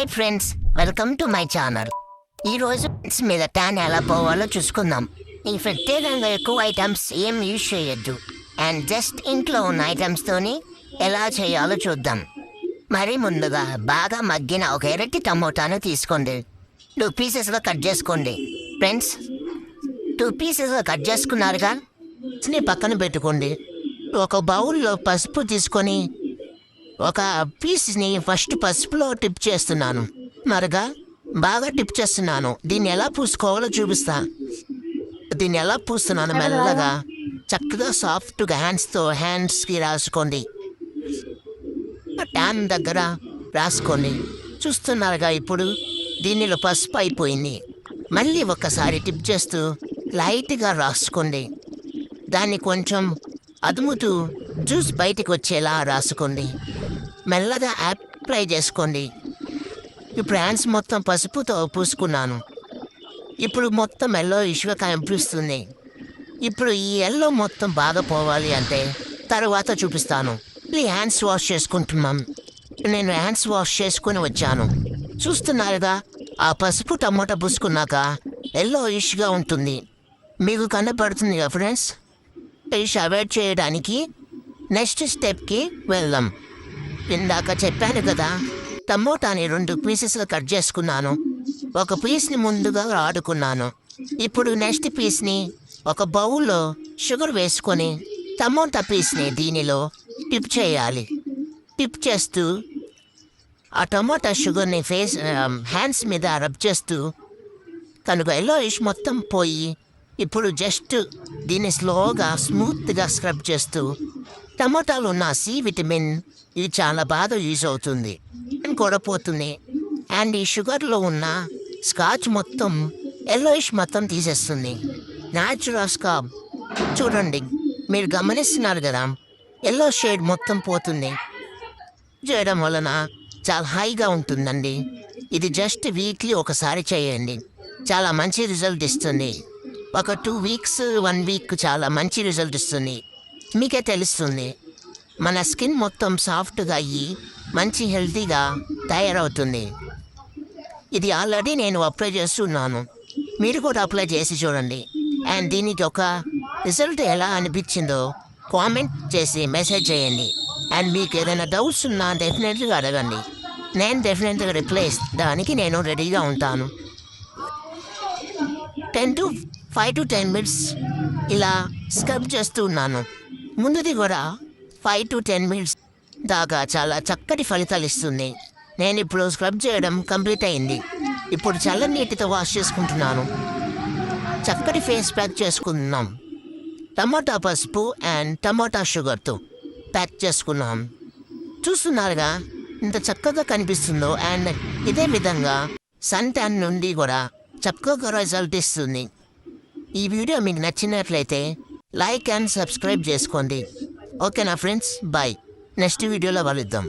Hi friends, welcome to my channel. ఈరోజు మీద tan ఎలా పోవాలో చూసుకుందాం. ఈ ప్రత్యేకంగా ఎక్కువ ఐటమ్స్ ఏం యూజ్ చేయొద్దు అండ్ జస్ట్ ఇంట్లో ఉన్న ఐటమ్స్తోని ఎలా చేయాలో చూద్దాం. మరి ముందుగా బాగా మగ్గిన ఒక ఎర్రటి టమోటాను తీసుకోండి. 2 పీసెస్లో కట్ చేసుకోండి. ఫ్రెండ్స్, 2 పీసెస్లో కట్ చేసుకున్నారుగా, పక్కన పెట్టుకోండి. ఒక బౌల్లో పసుపు తీసుకొని ఒక పీస్ని ఫస్ట్ పసుపులో టిప్ చేస్తున్నాను. మరగా బాగా టిప్ చేస్తున్నాను. దీన్ని ఎలా పూసుకోవాలో చూపిస్తా. దీన్ని ఎలా పూస్తున్నాను మెల్లగా చక్కగా సాఫ్ట్గా హ్యాండ్స్కి రాసుకోండి. ట్యాన్ దగ్గర రాసుకోండి. చూస్తున్నారుగా, ఇప్పుడు దీనిలో పసుపు అయిపోయింది. మళ్ళీ ఒక్కసారి టిప్ చేస్తూ లైట్గా రాసుకోండి. దాన్ని కొంచెం అదుముతూ జ్యూస్ బయటికి వచ్చేలా రాసుకోండి. మెల్లగా అప్లై చేసుకోండి. ఇప్పుడు హ్యాండ్స్ మొత్తం పసుపుతో పూసుకున్నాను. ఇప్పుడు మొత్తం ఎల్లో ఇష్యూగా కనిపిస్తుంది. ఇప్పుడు ఈ ఎల్లో మొత్తం బాగా పోవాలి అంటే తర్వాత చూపిస్తాను. ఈ హ్యాండ్స్ వాష్ చేసుకుంటున్నాం. నేను హ్యాండ్స్ వాష్ చేసుకుని వచ్చాను. చూస్తున్నారుగా, ఆ పసుపు టమోటా పూసుకున్నాక ఎల్లో ఇష్యూగా ఉంటుంది. మీకు కనపడుతుంది కదా ఫ్రెండ్స్. ఇష్ అవాయిడ్ చేయడానికి నెక్స్ట్ స్టెప్కి వెళ్దాం. ఇందాక చెప్పాను కదా, టమోటాని 2 పీసెస్లో కట్ చేసుకున్నాను. ఒక పీస్ని ముందుగా ఆడుకున్నాను. ఇప్పుడు నెక్స్ట్ పీస్ని ఒక బౌల్లో షుగర్ వేసుకొని టమోటా పీస్ని దీనిలో టిప్ చేయాలి. టిప్ చేస్తూ ఆ టమోటా షుగర్ని హ్యాండ్స్ మీద రబ్ చేస్తూ కనుక ఎల్లోయిష్ మొత్తం పోయి ఇప్పుడు జస్ట్ దీన్ని స్లోగా స్మూత్గా స్క్రబ్ చేస్తూ టమోటాలో ఉన్న సి విటమిన్ ఇది చాలా బాగా యూజ్ అవుతుంది అని కూడా పోతుంది. అండ్ ఈ షుగర్లో ఉన్న స్కాచ్ మొత్తం ఎల్లోయిష్ మొత్తం తీసేస్తుంది. న్యాచురల్స్గా చూడండి, మీరు గమనిస్తున్నారు కదా, ఎల్లో షేడ్ మొత్తం పోతుంది. చేయడం వలన చాలా హైగా ఉంటుందండి. ఇది జస్ట్ వీక్లీ ఒకసారి చేయండి, చాలా మంచి రిజల్ట్ ఇస్తుంది. ఒక 2 వీక్స్ 1 వీక్ చాలా మంచి రిజల్ట్ ఇస్తుంది. మీకే తెలుస్తుంది, మన స్కిన్ మొత్తం సాఫ్ట్గా అయ్యి మంచి హెల్తీగా తయారవుతుంది. ఇది ఆల్రెడీ నేను అప్లై చేస్తున్నాను. మీరు కూడా అప్లై చేసి చూడండి. అండ్ దీనికి ఒక రిజల్ట్ ఎలా అనిపించిందో కామెంట్ చేసి మెసేజ్ చేయండి. అండ్ మీకు ఏదైనా డౌట్స్ ఉన్నా డెఫినెట్గా అడగండి. నేను డెఫినెట్గా రిప్లై దానికి నేను రెడీగా ఉంటాను. 5 to 10 మినిట్స్ ఇలా స్క్రబ్ చేస్తూ ఉన్నాను. ముందుది కూడా 5 to 10 మినిట్స్ దాకా చాలా చక్కటి ఫలితాలు ఇస్తుంది. నేను ఇప్పుడు స్క్రబ్ చేయడం కంప్లీట్ అయింది. ఇప్పుడు చల్లని నీటితో వాష్ చేసుకుంటున్నాను. చక్కటి ఫేస్ ప్యాక్ చేసుకుంటున్నాం. టమాటా పసుపు అండ్ టమాటా షుగర్తో ప్యాక్ చేసుకున్నాం. చూస్తున్నారుగా ఇంత చక్కగా కనిపిస్తుందో. అండ్ ఇదే విధంగా సన్ ట్యాన్ నుండి కూడా చక్కగా రిజల్ట్ ఇస్తుంది. ఈ వీడియో మీకు నచ్చినట్లయితే లైక్ అండ్ సబ్స్క్రైబ్ చేసుకోండి. ఓకేనా ఫ్రెండ్స్, బాయ్. నెక్స్ట్ వీడియోలో కలుద్దాం.